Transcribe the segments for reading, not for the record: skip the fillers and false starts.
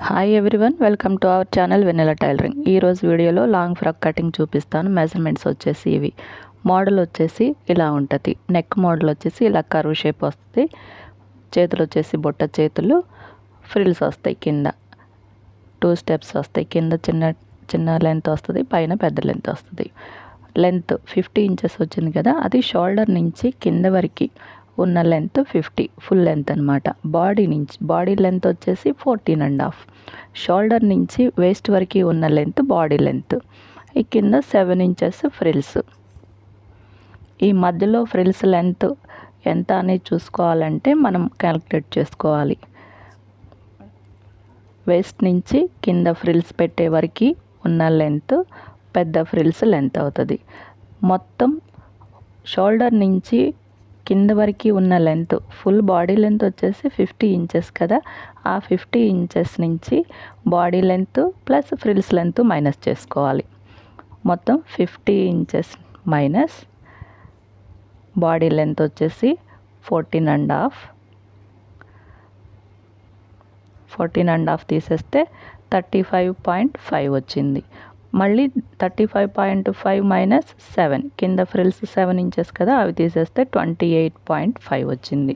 Hi everyone, welcome to our channel Vennela tailoring. ఈరోజు వీడియోలో long frock cutting చూపిస్తాను. Measurements వచ్చేసి ఇవి. మోడల్ వచ్చేసి ఇలా ఉంటుంది. నెక్ మోడల్ వచ్చేసి ఇలా కర్వ్ షేప్ వస్తుంది. చేతులు వచ్చేసి బుట్ట చేతులు, ఫ్రిల్స్ వస్తాయి. కింద 2 స్టెప్స్ వస్తాయి. కింద చిన్న లెంత్ వస్తుంది, పైన పెద్ద లెంత్ వస్తుంది. లెంత్ 50 ఇంచెస్ వచ్చింది కదా, అది షోల్డర్ నుంచి కింద వరకు ఉన్న లెంత్ 50 ఫుల్ లెంత్ అనమాట. బాడీ లెంత్ వచ్చేసి 14.5. షోల్డర్ నుంచి వేస్ట్ వరకు ఉన్న లెంత్ బాడీ లెంత్. ఈ కింద 7 ఇంచెస్ ఫ్రిల్స్. ఈ మధ్యలో ఫ్రిల్స్ లెంత్ ఎంత అనేది చూసుకోవాలంటే మనం క్యాలిక్యులేట్ చేసుకోవాలి. వేస్ట్ నుంచి కింద ఫ్రిల్స్ పెట్టే వరకు ఉన్న లెంత్ పెద్ద ఫ్రిల్స్ లెంత్ అవుతుంది. మొత్తం షోల్డర్ నుంచి కింద వరకు ఉన్న లెంత్ ఫుల్ బాడీ లెంత్ వచ్చేసి 50 ఇంచెస్ కదా, ఆ 50 ఇంచెస్ నుంచి body length plus frills length minus చేసుకోవాలి. మొత్తం 50 ఇంచెస్ మైనస్ బాడీ లెంత్ వచ్చేసి 14.5 తీసేస్తే 35.5 వచ్చింది. మళ్ళీ 35.5 మైనస్ 7, కింద ఫ్రిల్స్ 7 ఇంచెస్ కదా, అవి తీసేస్తే 28.5 వచ్చింది.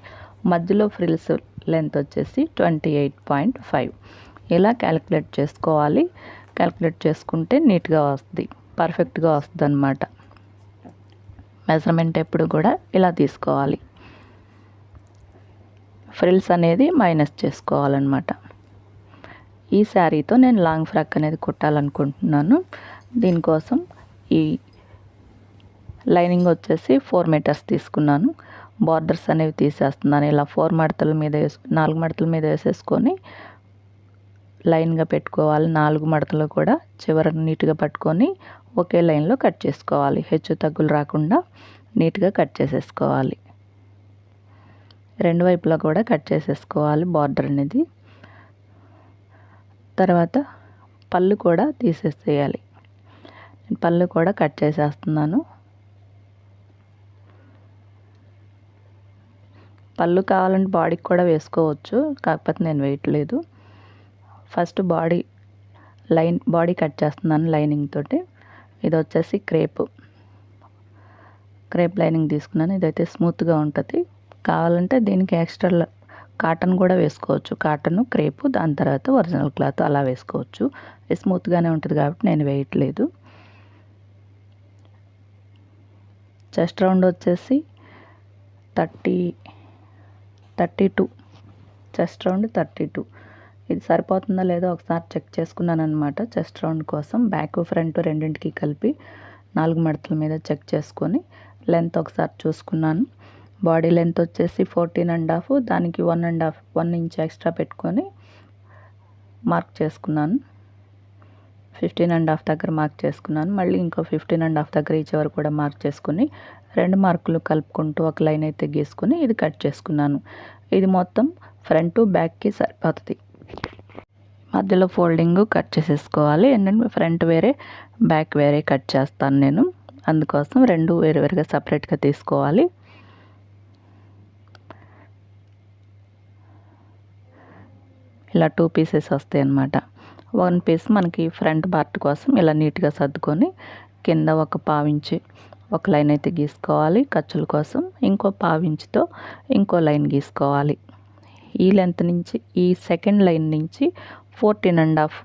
మధ్యలో ఫ్రిల్స్ లెంత్ వచ్చేసి 28.5. ఇలా క్యాలిక్యులేట్ చేసుకోవాలి. క్యాలిక్యులేట్ చేసుకుంటే నీట్గా వస్తుంది, పర్ఫెక్ట్గా వస్తుంది అన్నమాట. మెజర్మెంట్ ఎప్పుడు కూడా ఇలా తీసుకోవాలి. ఫ్రిల్స్ అనేది మైనస్ చేసుకోవాలన్నమాట. ఈ శారీతో నేను లాంగ్ ఫ్రాక్ అనేది కుట్టాలనుకుంటున్నాను. దీనికోసం ఈ లైనింగ్ వచ్చేసి 4 మీటర్స్ తీసుకున్నాను. బార్డర్స్ అనేవి తీసేస్తున్నాను. ఇలా 4 మడతల మీద 4 మడతల మీద వేసేసుకొని లైన్గా పెట్టుకోవాలి. 4 మడతలు కూడా చివరను నీట్గా పట్టుకొని ఒకే లైన్లో కట్ చేసుకోవాలి. హెచ్చు తగ్గులు రాకుండా నీట్గా కట్ చేసేసుకోవాలి. రెండు వైపులా కూడా కట్ చేసేసుకోవాలి బార్డర్ అనేది. తర్వాత పళ్ళు కూడా తీసేసేయాలి. పళ్ళు కూడా కట్ చేసేస్తున్నాను. పళ్ళు కావాలంటే బాడీకి కూడా వేసుకోవచ్చు, కాకపోతే నేను వేయట్లేదు. ఫస్ట్ బాడీ కట్ చేస్తున్నాను లైనింగ్ తోటి. ఇది వచ్చేసి క్రేప్ లైనింగ్ తీసుకున్నాను. ఇదైతే స్మూత్గా ఉంటుంది. కావాలంటే దీనికి ఎక్స్ట్రా కాటన్ కూడా వేసుకోవచ్చు. కాటన్, క్రేపు, దాని తర్వాత ఒరిజినల్ క్లాత్ అలా వేసుకోవచ్చు. స్మూత్గానే ఉంటుంది కాబట్టి నేను వేయట్లేదు. చెస్ట్ రౌండ్ వచ్చేసి 32. Chest round 32. ఇది సరిపోతుందా లేదో ఒకసారి చెక్ చేసుకున్నాను అనమాట. చెస్ట్ రౌండ్ కోసం బ్యాక్ ఫ్రంట్ రెండింటికి కలిపి 4 మడతల మీద చెక్ చేసుకొని లెంత్ ఒకసారి చూసుకున్నాను. బాడీ లెంత్ వచ్చేసి 14.5, దానికి 1 ఇంచ్ ఎక్స్ట్రా పెట్టుకొని మార్క్ చేసుకున్నాను. 15.5 దగ్గర మార్క్ చేసుకున్నాను. మళ్ళీ ఇంకో 15.5 దగ్గర ఈ చివరి కూడా మార్క్ చేసుకుని 2 మార్కులు కలుపుకుంటూ ఒక లైన్ అయితే గీసుకుని ఇది కట్ చేసుకున్నాను. ఇది మొత్తం ఫ్రంట్ బ్యాక్కి సరిపోతుంది. మధ్యలో ఫోల్డింగ్ కట్ చేసేసుకోవాలి. ఏంటంటే ఫ్రంట్ వేరే బ్యాక్ వేరే కట్ చేస్తాను నేను, అందుకోసం రెండు వేరువేరుగా సపరేట్గా తీసుకోవాలి. ఇలా 2 పీసెస్ వస్తాయి అన్నమాట. 1 పీస్ మనకి ఫ్రంట్ పార్ట్ కోసం ఇలా నీట్గా సర్దుకొని కింద ఒక పావించి ఒక లైన్ అయితే గీసుకోవాలి. ఖర్చుల కోసం ఇంకో పావించితో ఇంకో లైన్ గీసుకోవాలి. ఈ లెంత్ నుంచి ఈ సెకండ్ లైన్ నుంచి 14.5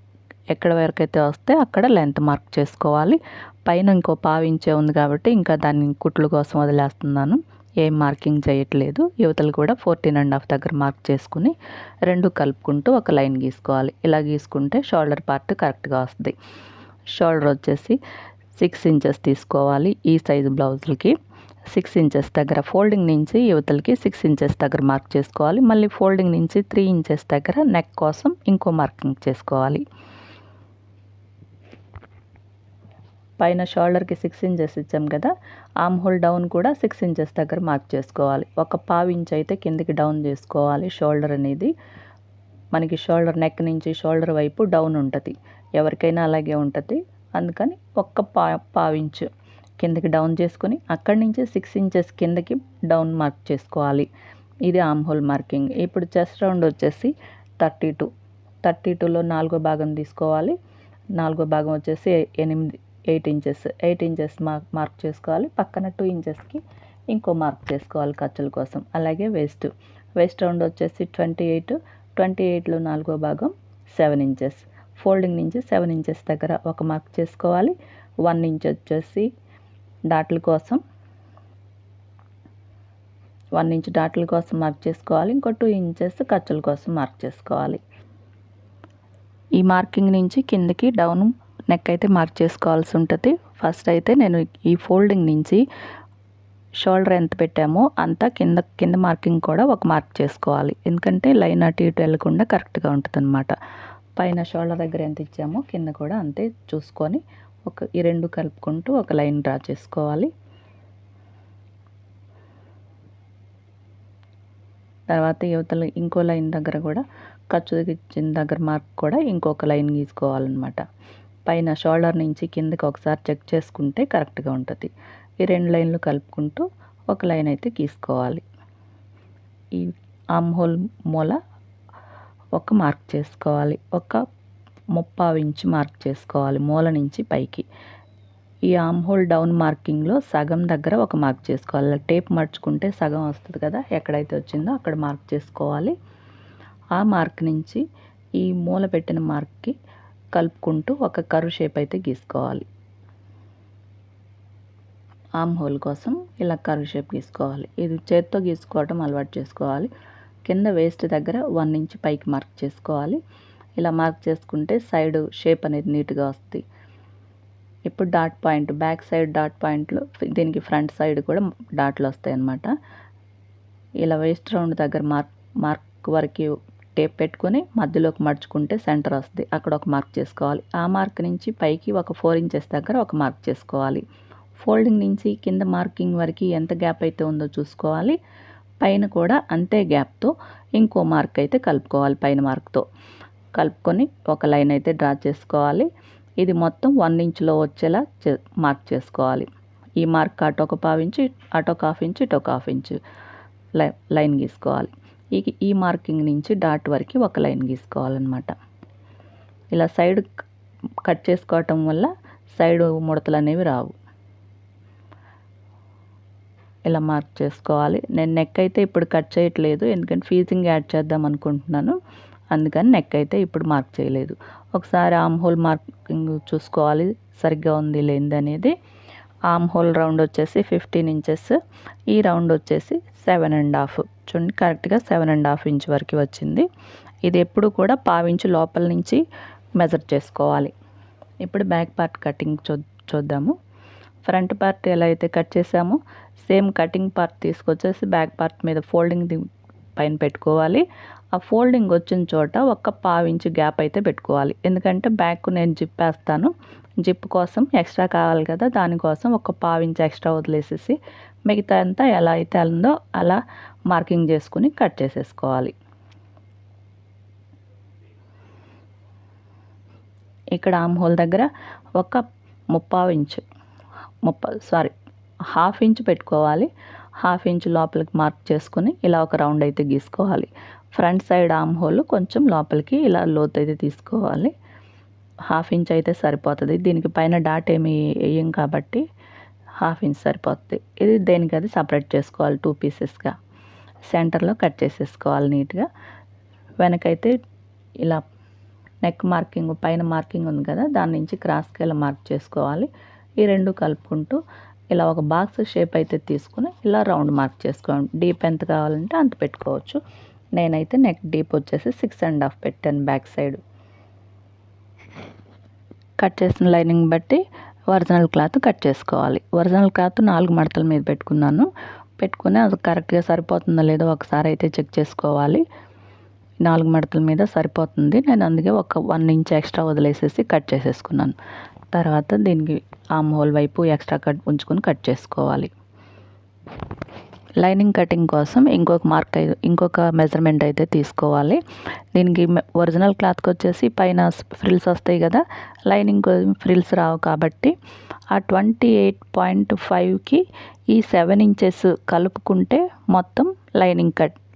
ఎక్కడ వరకు అయితే వస్తే అక్కడ లెంత్ మార్క్ చేసుకోవాలి. పైన ఇంకో పావించే ఉంది కాబట్టి ఇంకా దాన్ని కుట్లు కోసం వదిలేస్తున్నాను, ఏం మార్కింగ్ చేయట్లేదు. యువతలు కూడా 14.5 దగ్గర మార్క్ చేసుకుని 2 కలుపుకుంటూ ఒక లైన్ గీసుకోవాలి. ఇలా గీసుకుంటే షోల్డర్ పార్ట్ కరెక్ట్గా వస్తుంది. షోల్డర్ వచ్చేసి 6 ఇంచెస్ తీసుకోవాలి. ఈ సైజు బ్లౌజులకి 6 ఇంచెస్ దగ్గర ఫోల్డింగ్ నుంచి యువతలకి 6 ఇంచెస్ దగ్గర మార్క్ చేసుకోవాలి. మళ్ళీ ఫోల్డింగ్ నుంచి 3 ఇంచెస్ దగ్గర నెక్ కోసం ఇంకో మార్కింగ్ చేసుకోవాలి. పైన షోల్డర్కి 6 ఇంచెస్ ఇచ్చాం కదా, ఆర్మ్ హోల్ డౌన్ కూడా 6 ఇంచెస్ దగ్గర మార్క్ చేసుకోవాలి. ఒక పావు ఇంచ్ అయితే కిందికి డౌన్ చేసుకోవాలి. షోల్డర్ అనేది మనకి షోల్డర్ నెక్ నుంచి షోల్డర్ వైపు డౌన్ ఉంటుంది, ఎవరికైనా అలాగే ఉంటుంది. అందుకని ఒక్క పావు ఇంచు కిందకి డౌన్ చేసుకొని అక్కడి నుంచి 6 ఇంచెస్ కిందకి డౌన్ మార్క్ చేసుకోవాలి. ఇది ఆర్మ్ హోల్ మార్కింగ్. ఇప్పుడు చెస్ట్ రౌండ్ వచ్చేసి 32. 32లో 4వ భాగం తీసుకోవాలి. 4వ భాగం వచ్చేసి 8 ఇంచెస్. 8 ఇంచెస్ మార్క్ చేసుకోవాలి. పక్కన 2 ఇంచెస్కి ఇంకో మార్క్ చేసుకోవాలి ఖర్చుల కోసం. అలాగే వేస్ట్ రౌండ్ వచ్చేసి 28లో 4వ భాగం 7 ఇంచెస్. ఫోల్డింగ్ నుంచి 7 ఇంచెస్ దగ్గర ఒక మార్క్ చేసుకోవాలి. 1 ఇంచ్ వచ్చేసి డాట్ల కోసం 1 ఇంచ్ డాట్ల కోసం మార్క్ చేసుకోవాలి. ఇంకో 2 ఇంచెస్ ఖర్చుల కోసం మార్క్ చేసుకోవాలి. ఈ మార్కింగ్ నుంచి కిందకి డౌన్ నెక్ అయితే మార్క్ చేసుకోవాల్సి ఉంటుంది. ఫస్ట్ అయితే నేను ఈ ఫోల్డింగ్ నుంచి షోల్డర్ ఎంత పెట్టామో అంతా కింద మార్కింగ్ కూడా ఒక మార్క్ చేసుకోవాలి. ఎందుకంటే లైన్ అటు ఇటు వెళ్ళకుండా కరెక్ట్గా ఉంటుంది అనమాట. పైన షోల్డర్ దగ్గర ఎంత ఇచ్చామో కింద కూడా అంతే చూసుకొని ఈ రెండు కలుపుకుంటూ ఒక లైన్ డ్రా చేసుకోవాలి. తర్వాత యువతల ఇంకో లైన్ దగ్గర కూడా ఖర్చు ఇచ్చిన దగ్గర మార్క్ కూడా ఇంకొక లైన్ గీసుకోవాలన్నమాట. పైన షోల్డర్ నుంచి కిందకి ఒకసారి చెక్ చేసుకుంటే కరెక్ట్గా ఉంటుంది. ఈ 2 లైన్లు కలుపుకుంటూ ఒక లైన్ అయితే గీసుకోవాలి. ఈ ఆర్మ్ హోల్ మూల ఒక మార్క్ చేసుకోవాలి. ఒక 30 ఇంచ్ మార్క్ చేసుకోవాలి మూల నుంచి పైకి. ఈ ఆర్మ్ హోల్ డౌన్ మార్కింగ్లో సగం దగ్గర ఒక మార్క్ చేసుకోవాలి. టేప్ మర్చుకుంటే సగం వస్తుంది కదా, ఎక్కడైతే వచ్చిందో అక్కడ మార్క్ చేసుకోవాలి. ఆ మార్క్ నుంచి ఈ మూల పెట్టిన మార్క్కి కలుపుకుంటూ ఒక కర్వ్ షేప్ అయితే గీసుకోవాలి. ఆర్మ్ హోల్ కోసం ఇలా కర్వ్ షేప్ గీసుకోవాలి. ఇది చేత్తో గీసుకోవడం అలవాటు చేసుకోవాలి. కింద వేస్ట్ దగ్గర 1 ఇంచ్ పైకి మార్క్ చేసుకోవాలి. ఇలా మార్క్ చేసుకుంటే సైడ్ షేప్ అనేది నీట్గా వస్తుంది. ఇప్పుడు dot point, back side dot పాయింట్లు, దీనికి ఫ్రంట్ సైడ్ కూడా డాట్లు వస్తాయి అన్నమాట. ఇలా వేస్ట్ రౌండ్ దగ్గర మార్క్ వరకు టేప్ పెట్టుకొని మధ్యలోకి మడుచుకుంటే సెంటర్ వస్తుంది. అక్కడ ఒక మార్క్ చేసుకోవాలి. ఆ మార్క్ నుంచి పైకి ఒక 4 ఇంచెస్ దగ్గర ఒక మార్క్ చేసుకోవాలి. ఫోల్డింగ్ నుంచి కింద మార్కింగ్ వరకు ఎంత గ్యాప్ అయితే ఉందో చూసుకోవాలి. పైన కూడా అంతే గ్యాప్తో ఇంకో మార్క్ అయితే కలుపుకోవాలి. పైన మార్క్తో కలుపుకొని ఒక లైన్ అయితే డ్రా చేసుకోవాలి. ఇది మొత్తం 1 ఇంచ్లో వచ్చేలా మార్క్ చేసుకోవాలి. ఈ మార్క్ అటు ఒక 1/2 ఇంచు, అటు ఒక 1/2 ఇంచు, ఇటు ఒక 1/2 ఇంచు లైన్ గీసుకోవాలి. ఈ మార్కింగ్ నుంచి డాట్ వరకు ఒక లైన్ గీసుకోవాలన్నమాట. ఇలా సైడ్ కట్ చేసుకోవటం వల్ల సైడ్ ముడతలు అనేవి రావు. ఇలా మార్క్ చేసుకోవాలి. నేను నెక్ అయితే ఇప్పుడు కట్ చేయట్లేదు, ఎందుకంటే ఫీజింగ్ యాడ్ చేద్దాం అనుకుంటున్నాను. అందుకని నెక్ అయితే ఇప్పుడు మార్క్ చేయలేదు. ఒకసారి ఆర్మ్ హోల్ మార్కింగ్ చూసుకోవాలి సరిగ్గా ఉంది లేనిది అనేది. ఆర్మ్ హోల్ రౌండ్ వచ్చేసి 15 ఇంచెస్, ఈ రౌండ్ వచ్చేసి 7.5. చూడండి కరెక్ట్గా 7.5 ఇంచ్ వరకు వచ్చింది. ఇది ఎప్పుడు కూడా 1/2 ఇంచు లోపల నుంచి మెజర్ చేసుకోవాలి. ఇప్పుడు బ్యాక్ పార్ట్ కటింగ్ చూద్దాము. ఫ్రంట్ పార్ట్ ఎలా అయితే కట్ చేసామో సేమ్ కటింగ్ పార్ట్ తీసుకొచ్చేసి బ్యాక్ పార్ట్ మీద ఫోల్డింగ్ పైన పెట్టుకోవాలి. ఆ ఫోల్డింగ్ వచ్చిన చోట ఒక 1/2 ఇంచు గ్యాప్ అయితే పెట్టుకోవాలి. ఎందుకంటే బ్యాక్ నేను జిప్ వేస్తాను, జిప్ కోసం ఎక్స్ట్రా కావాలి కదా, దానికోసం ఒక 1/2 ఇంచు ఎక్స్ట్రా వదిలేసేసి మిగతా అంతా ఎలా అయితే ఉందో అలా మార్కింగ్ చేసుకుని కట్ చేసేసుకోవాలి. ఇక్కడ ఆర్మ్ హోల్ దగ్గర ఒక 1/2 ఇంచు 1/2 ఇంచు పెట్టుకోవాలి. 1/2 ఇంచు లోపలికి మార్క్ చేసుకుని ఇలా ఒక రౌండ్ అయితే గీసుకోవాలి. ఫ్రంట్ సైడ్ ఆర్మ్ హోల్ కొంచెం లోపలికి ఇలా లోతు అయితే తీసుకోవాలి. 1/2 ఇంచ్ అయితే సరిపోతుంది. దీనికి పైన డాట్ ఏమి వేయం కాబట్టి 1/2 ఇంచ్ సరిపోతుంది. ఇది దేనికి అది సపరేట్ చేసుకోవాలి 2 పీసెస్గా. సెంటర్లో కట్ చేసేసుకోవాలి నీట్గా. వెనకైతే ఇలా నెక్ మార్కింగ్ పైన మార్కింగ్ ఉంది కదా, దాని నుంచి క్రాస్కి ఇలా మార్క్ చేసుకోవాలి. ఈ రెండు కలుపుకుంటూ ఇలా ఒక బాక్స్ షేప్ అయితే తీసుకుని ఇలా రౌండ్ మార్క్ చేసుకోండి. డీప్ ఎంత కావాలంటే అంత పెట్టుకోవచ్చు. నేనైతే నెక్ డీప్ వచ్చేసి 6.5 పెట్టాను బ్యాక్ సైడ్. కట్ చేసిన లైనింగ్ బట్టి ఒరిజినల్ క్లాత్ కట్ చేసుకోవాలి. ఒరిజినల్ క్లాత్ 4 మడతల మీద పెట్టుకుని అది కరెక్ట్గా సరిపోతుందో లేదో ఒకసారి అయితే చెక్ చేసుకోవాలి. 4 మడతల మీద సరిపోతుంది. నేను అందుకే ఒక 1 ఇంచ్ ఎక్స్ట్రా వదిలేసేసి కట్ చేసేసుకున్నాను. తర్వాత దీనికి ఆర్మ్ హోల్ వైపు ఎక్స్ట్రా కట్ ఉంచుకొని కట్ చేసుకోవాలి. లైనింగ్ కటింగ్ కోసం ఇంకొక మెజర్మెంట్ అయితే తీసుకోవాలి. దీనికి ఒరిజినల్ క్లాత్కి వచ్చేసి పైన ఫ్రిల్స్ వస్తాయి కదా, లైనింగ్ ఫ్రిల్స్ రావు కాబట్టి ఆ 28.5కి ఈ 7 ఇంచెస్ కలుపుకుంటే మొత్తం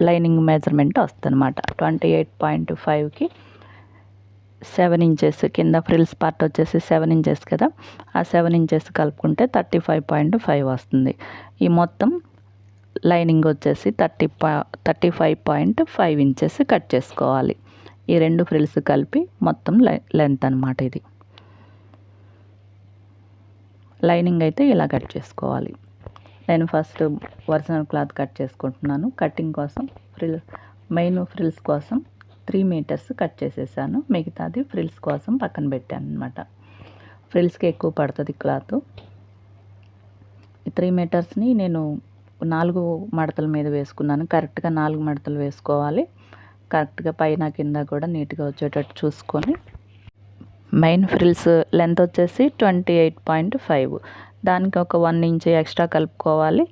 లైనింగ్ మెజర్మెంట్ వస్తుంది అనమాట. 28.5కి 7 ఇంచెస్ కింద ఫ్రిల్స్ పార్ట్ వచ్చేసి 7 ఇంచెస్ కదా, ఆ 7 ఇంచెస్ కలుపుకుంటే 35.5 వస్తుంది. ఈ మొత్తం లైనింగ్ వచ్చేసి 35.5 ఇంచెస్ కట్ చేసుకోవాలి. ఈ రెండు ఫ్రిల్స్ కలిపి మొత్తం లెంత్ అనమాట. ఇది లైనింగ్ అయితే ఇలా కట్ చేసుకోవాలి. నేను ఫస్ట్ ఒరిజినల్ క్లాత్ కట్ చేసుకుంటున్నాను. కటింగ్ కోసం మెయిన్ ఫ్రిల్స్ కోసం 3 మీటర్స్ కట్ చేసేసాను. మిగతాది ఫ్రిల్స్ కోసం పక్కన పెట్టాను అనమాట. ఫ్రిల్స్కి ఎక్కువ పడుతుంది క్లాత్. ఈ 3 మీటర్స్ని నేను 4 మడతల మీద వేసుకున్నాను. కరెక్ట్గా 4 మడతలు వేసుకోవాలి. కరెక్ట్గా పైన కింద కూడా నీట్గా వచ్చేటట్టు చూసుకొని, మెయిన్ ఫ్రిల్స్ లెంత్ వచ్చేసి 28.5, దానికి ఒక 1 ఇంచ్ ఎక్స్ట్రా కలుపుకోవాలి.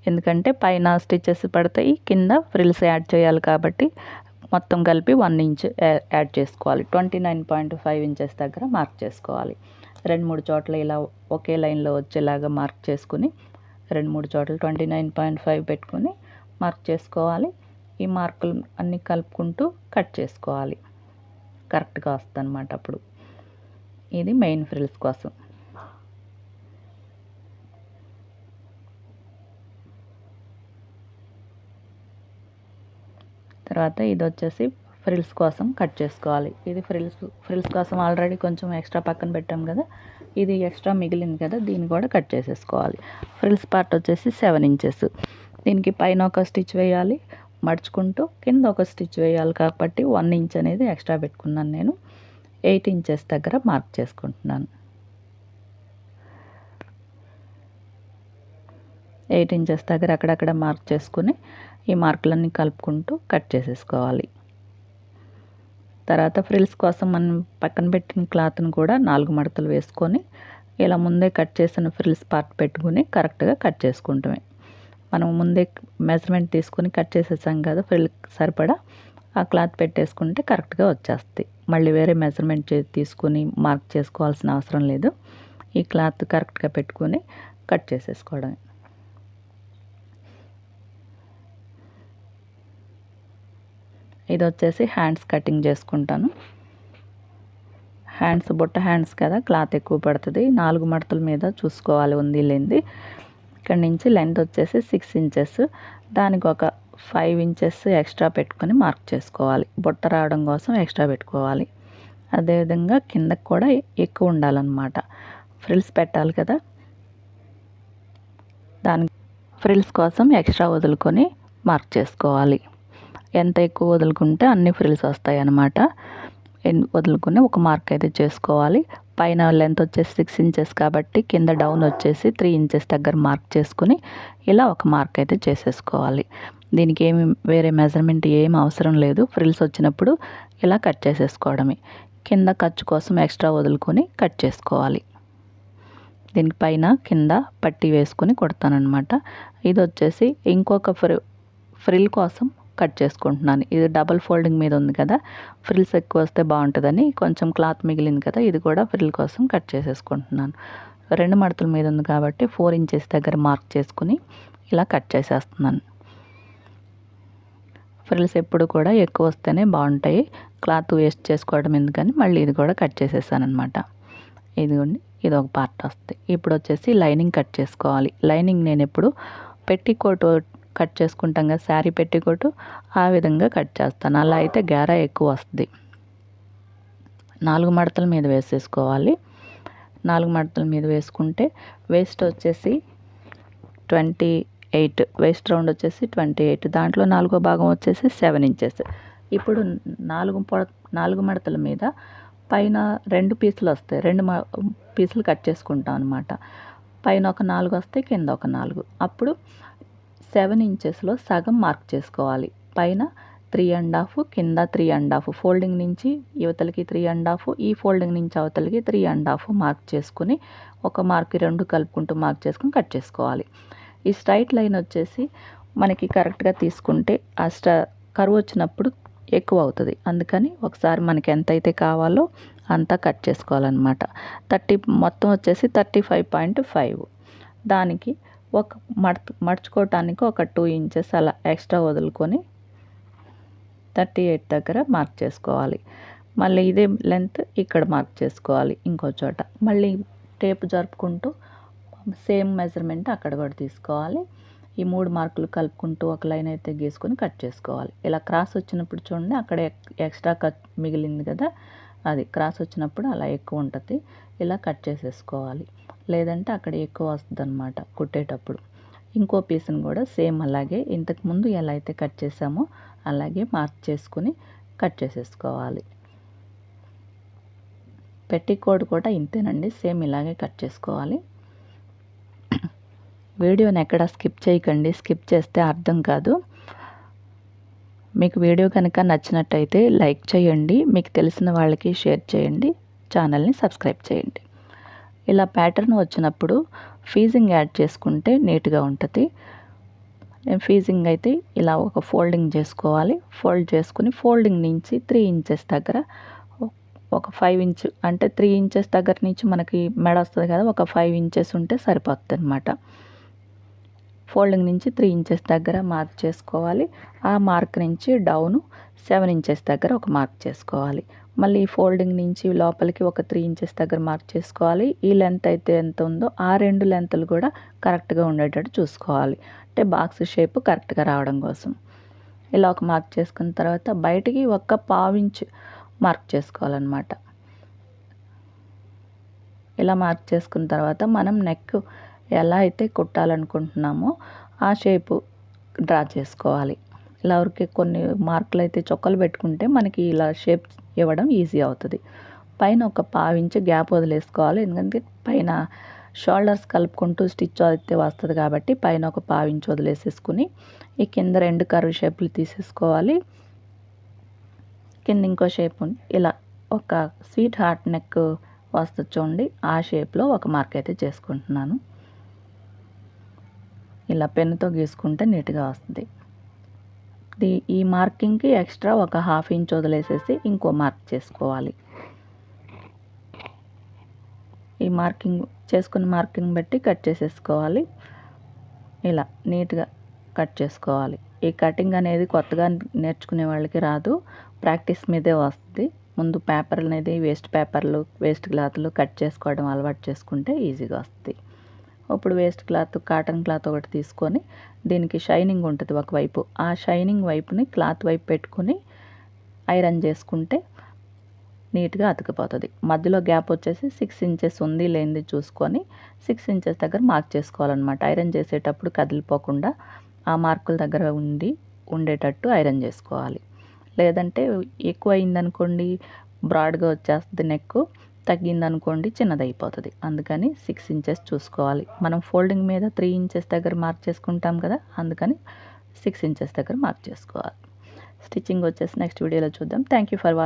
ఎందుకంటే పైన స్టిచెస్ పడతాయి, కింద ఫ్రిల్స్ యాడ్ చేయాలి కాబట్టి మొత్తం కలిపి 1 ఇంచ్ యాడ్ చేసుకోవాలి. 29.5 ఇంచెస్ దగ్గర మార్క్ చేసుకోవాలి. 2-3 చోట్ల ఇలా ఒకే లైన్లో వచ్చేలాగా మార్క్ చేసుకుని 2-3 చోట్ల 29.5 పెట్టుకుని మార్క్ చేసుకోవాలి. ఈ మార్కులు అన్నీ కలుపుకుంటూ కట్ చేసుకోవాలి. కరెక్ట్గా వస్తుంది అన్నమాట. అప్పుడు ఇది మెయిన్ ఫ్రిల్స్ కోసం. తర్వాత ఇది వచ్చేసి ఫ్రిల్స్ కోసం కట్ చేసుకోవాలి. ఇది ఫ్రిల్స్ కోసం ఆల్రెడీ కొంచెం ఎక్స్ట్రా పక్కన పెట్టాం కదా, ఇది ఎక్స్ట్రా మిగిలింది కదా, దీన్ని కూడా కట్ చేసేసుకోవాలి. ఫ్రిల్స్ పార్ట్ వచ్చేసి 7 ఇంచెస్. దీనికి పైన ఒక స్టిచ్ వేయాలి, మడుచుకుంటూ కింద ఒక స్టిచ్ వేయాలి కాబట్టి 1 ఇంచ్ అనేది ఎక్స్ట్రా పెట్టుకున్నాను. నేను 8 ఇంచెస్ దగ్గర మార్క్ చేసుకుంటున్నాను. 8 ఇంచెస్ దగ్గర అక్కడక్కడ మార్క్ చేసుకుని ఈ మార్కులన్నీ కలుపుకుంటూ కట్ చేసేసుకోవాలి. తర్వాత ఫ్రిల్స్ కోసం మనం పక్కన పెట్టిన క్లాత్ను కూడా 4 మడతలు వేసుకొని ఇలా ముందే కట్ చేసిన ఫ్రిల్స్ పార్ట్ పెట్టుకుని కరెక్ట్గా కట్ చేసుకుంటామే. మనం ముందే మెజర్మెంట్ తీసుకొని కట్ చేసేసాం కదా ఫ్రిల్ సరిపడా, ఆ క్లాత్ పెట్టేసుకుంటే కరెక్ట్గా వచ్చేస్తాయి. మళ్ళీ వేరే మెజర్మెంట్ తీసుకుని మార్క్ చేసుకోవాల్సిన అవసరం లేదు. ఈ క్లాత్ కరెక్ట్గా పెట్టుకొని కట్ చేసేసుకోవడమే. ఇది వచ్చేసి హ్యాండ్స్ కటింగ్ చేసుకుంటాను. హ్యాండ్స్ బుట్ట హ్యాండ్స్ కదా, క్లాత్ ఎక్కువ పడుతుంది. 4 మడతల మీద చూసుకోవాలి ఉంది లేనిది. ఇక్కడ నుంచి లెంత్ వచ్చేసి 6 ఇంచెస్, దానికి ఒక 5 ఇంచెస్ ఎక్స్ట్రా పెట్టుకొని మార్క్ చేసుకోవాలి. బుట్ట రావడం కోసం ఎక్స్ట్రా పెట్టుకోవాలి. అదేవిధంగా కిందకి కూడా ఎక్కువ ఉండాలన్నమాట. ఫ్రిల్స్ పెట్టాలి కదా, దానికి ఫ్రిల్స్ కోసం ఎక్స్ట్రా వదులుకొని మార్క్ చేసుకోవాలి. ఎంత ఎక్కువ వదులుకుంటే అన్ని ఫ్రిల్స్ వస్తాయి అన్నమాట. వదులుకొని ఒక మార్క్ అయితే చేసుకోవాలి. పైన లెంత్ వచ్చేసి 6 ఇంచెస్ కాబట్టి కింద డౌన్ వచ్చేసి 3 ఇంచెస్ దగ్గర మార్క్ చేసుకుని ఇలా ఒక మార్క్ అయితే చేసేసుకోవాలి. దీనికి ఏమి వేరే మెజర్మెంట్ ఏం అవసరం లేదు. ఫ్రిల్స్ వచ్చినప్పుడు ఇలా కట్ చేసేసుకోవడమే. కింద ఖర్చు కోసం ఎక్స్ట్రా వదులుకొని కట్ చేసుకోవాలి. దీనికి పైన కింద పట్టీ వేసుకొని కొడతానమాట. ఇది వచ్చేసి ఇంకొక ఫ్రిల్ కోసం కట్ చేసుకుంటున్నాను. ఇది డబల్ ఫోల్డింగ్ మీద ఉంది కదా, ఫ్రిల్స్ ఎక్కువ వస్తే బాగుంటుందని కొంచెం క్లాత్ మిగిలింది కదా, ఇది కూడా ఫ్రిల్ కోసం కట్ చేసేసుకుంటున్నాను. 2 మడతల మీద ఉంది కాబట్టి 4 ఇంచెస్ దగ్గర మార్క్ చేసుకుని ఇలా కట్ చేసేస్తున్నాను. ఫ్రిల్స్ ఎప్పుడు కూడా ఎక్కువ వస్తేనే బాగుంటాయి, క్లాత్ వేస్ట్ చేసుకోవడం ఎందుకని మళ్ళీ ఇది కూడా కట్ చేసేసాను అనమాట. ఇదిగోండి, ఇది ఒక పార్ట్ వస్తుంది. ఇప్పుడు వచ్చేసి లైనింగ్ కట్ చేసుకోవాలి. లైనింగ్ నేను ఎప్పుడు పెట్టికోట్ కట్ చేసుకుంటాం కదా, శారీ పెట్టికోటు, ఆ విధంగా కట్ చేస్తాను. అలా అయితే గేరా ఎక్కువ వస్తుంది. 4 మడతల మీద వేసేసుకోవాలి. 4 మడతల మీద వేసుకుంటే వేస్ట్ వచ్చేసి 28, వేస్ట్ రౌండ్ వచ్చేసి 28, దాంట్లో 4వ భాగం వచ్చేసి 7 ఇంచెస్. ఇప్పుడు 4 మడతల మీద పైన 2 పీసులు వస్తాయి. 2 పీసులు కట్ చేసుకుంటాం అనమాట. పైన ఒక 4 వస్తాయి, కింద ఒక 4. అప్పుడు 7 ఇంచెస్లో సగం మార్క్ చేసుకోవాలి. పైన 3.5, కింద 3.5, ఫోల్డింగ్ నుంచి యువతలకి 3.5, ఈ ఫోల్డింగ్ నుంచి అవతలకి 3.5 మార్క్ చేసుకుని ఒక మార్క్ 2 కలుపుకుంటూ మార్క్ చేసుకుని కట్ చేసుకోవాలి. ఈ స్ట్రైట్ లైన్ వచ్చేసి మనకి కరెక్ట్గా తీసుకుంటే ఆ కర్వ్ వచ్చినప్పుడు ఎక్కువ అవుతుంది. అందుకని ఒకసారి మనకి ఎంతైతే కావాలో అంతా కట్ చేసుకోవాలన్నమాట. మొత్తం వచ్చేసి 35.5. దానికి ఒక మడుచుకోవటానికి ఒక 2 ఇంచెస్ అలా ఎక్స్ట్రా వదులుకొని 38 దగ్గర మార్క్ చేసుకోవాలి. మళ్ళీ ఇదే లెంత్ ఇక్కడ మార్క్ చేసుకోవాలి ఇంకో చోట. మళ్ళీ టేప్ జరుపుకుంటూ సేమ్ మెజర్మెంట్ అక్కడ కూడా తీసుకోవాలి. ఈ 3 మార్కులు కలుపుకుంటూ ఒక లైన్ అయితే గీసుకొని కట్ చేసుకోవాలి. ఇలా క్రాస్ వచ్చినప్పుడు చూడండి, అక్కడ ఎక్స్ట్రా కట్ మిగిలింది కదా, అది క్రాస్ వచ్చినప్పుడు అలా ఎక్కువ ఉంటుంది. ఇలా కట్ చేసేసుకోవాలి, లేదంటే అక్కడ ఎక్కువ వస్తుంది అనమాట కుట్టేటప్పుడు. ఇంకో పీస్ని కూడా సేమ్ అలాగే ఇంతకుముందు ఎలా అయితే కట్ చేసామో అలాగే మార్క్ చేసుకుని కట్ చేసేసుకోవాలి. పెట్టికోట్ కూడా ఇంతేనండి, సేమ్ ఇలాగే కట్ చేసుకోవాలి. వీడియోని ఎక్కడ స్కిప్ చేయకండి, స్కిప్ చేస్తే అర్థం కాదు. మీకు వీడియో కనుక నచ్చినట్టయితే లైక్ చేయండి, మీకు తెలిసిన వాళ్ళకి షేర్ చేయండి, ఛానల్ని సబ్స్క్రైబ్ చేయండి. ఇలా ప్యాటర్న్ వచ్చినప్పుడు ఫీజింగ్ యాడ్ చేసుకుంటే నీట్గా ఉంటుంది. నేను ఫీజింగ్ అయితే ఇలా ఒక ఫోల్డింగ్ చేసుకోవాలి. ఫోల్డ్ చేసుకుని ఫోల్డింగ్ నుంచి 3 ఇంచెస్ దగ్గర ఒక 5 ఇంచ్ అంటే 3 ఇంచెస్ దగ్గర నుంచి మనకి మెడ వస్తుంది కదా, ఒక 5 ఇంచెస్ ఉంటే సరిపోతుంది అనమాట. ఫోల్డింగ్ నుంచి 3 ఇంచెస్ దగ్గర మార్క్ చేసుకోవాలి. ఆ మార్క్ నుంచి డౌను 7 ఇంచెస్ దగ్గర ఒక మార్క్ చేసుకోవాలి. మళ్ళీ ఫోల్డింగ్ నుంచి లోపలికి ఒక 3 ఇంచెస్ దగ్గర మార్క్ చేసుకోవాలి. ఈ లెంత్ అయితే ఎంత ఉందో ఆ 2 లెంత్లు కూడా కరెక్ట్గా ఉండేటట్టు చూసుకోవాలి, అంటే బాక్స్ షేప్ కరెక్ట్గా రావడం కోసం. ఇలా ఒక మార్క్ చేసుకున్న తర్వాత బయటికి ఒక 1/2 ఇంచ్ మార్క్ చేసుకోవాలన్నమాట. ఇలా మార్క్ చేసుకున్న తర్వాత మనం నెక్ ఎలా అయితే కుట్టాలనుకుంటున్నామో ఆ షేపు డ్రా చేసుకోవాలి. ఇలా ఊరికే కొన్ని మార్కులు అయితే చొక్కలు పెట్టుకుంటే మనకి ఇలా షేప్ ఇవ్వడం ఈజీ అవుతుంది. పైన ఒక 1/2 ఇంచ్ గ్యాప్ వదిలేసుకోవాలి, ఎందుకంటే పైన షోల్డర్స్ కలుపుకుంటూ స్టిచ్ అయితే వస్తుంది కాబట్టి పైన ఒక 1/2 ఇంచ్ వదిలేసేసుకుని ఈ కింద 2 కర్వ్ షేపులు తీసేసుకోవాలి. కింద ఇంకో షేప్ ఇలా ఒక స్వీట్ హార్ట్ నెక్ వస్తుంది చూడండి, ఆ షేప్లో ఒక మార్క్ అయితే చేసుకుంటున్నాను. ఇలా పెన్నుతో గీసుకుంటే నీట్గా వస్తుంది. ఈ మార్కింగ్కి ఎక్స్ట్రా ఒక 1/2 ఇంచ్ వదిలేసేసి ఇంకో మార్క్ చేసుకోవాలి. ఈ మార్కింగ్ చేసుకున్న మార్కింగ్ బట్టి కట్ చేసేసుకోవాలి. ఇలా నీట్గా కట్ చేసుకోవాలి. ఈ కటింగ్ అనేది కొత్తగా నేర్చుకునే వాళ్ళకి రాదు, ప్రాక్టీస్ మీదే వస్తుంది. ముందు పేపర్ అనేది వేస్ట్ పేపర్లు, వేస్ట్ క్లాత్లు కట్ చేసుకోవడం అలవాటు చేసుకుంటే ఈజీగా వస్తుంది. ఇప్పుడు వేస్ట్ క్లాత్, కాటన్ క్లాత్ ఒకటి తీసుకొని దీనికి షైనింగ్ ఉంటుంది ఒకవైపు, ఆ షైనింగ్ వైపుని క్లాత్ వైపు పెట్టుకుని ఐరన్ చేసుకుంటే నీట్గా అతుకుపోతుంది. మధ్యలో గ్యాప్ వచ్చేసి 6 ఇంచెస్ ఉంది లేనిది చూసుకొని 6 ఇంచెస్ దగ్గర మార్క్ చేసుకోవాలన్నమాట. ఐరన్ చేసేటప్పుడు కదిలిపోకుండా ఆ మార్కుల దగ్గర ఉండేటట్టు ఐరన్ చేసుకోవాలి. లేదంటే ఎక్కువ అయిందనుకోండి బ్రాడ్గా వచ్చేస్తుంది, నెక్ తగ్గిందనుకోండి చిన్నదైపోతుంది. అందుకని 6 ఇంచెస్ చూసుకోవాలి. మనం ఫోల్డింగ్ మీద 3 ఇంచెస్ దగ్గర మార్క్ చేసుకుంటాం కదా, అందుకని 6 ఇంచెస్ దగ్గర మార్క్ చేసుకోవాలి. స్టిచ్చింగ్ వచ్చేసి నెక్స్ట్ వీడియోలో చూద్దాం. Thank you for watching.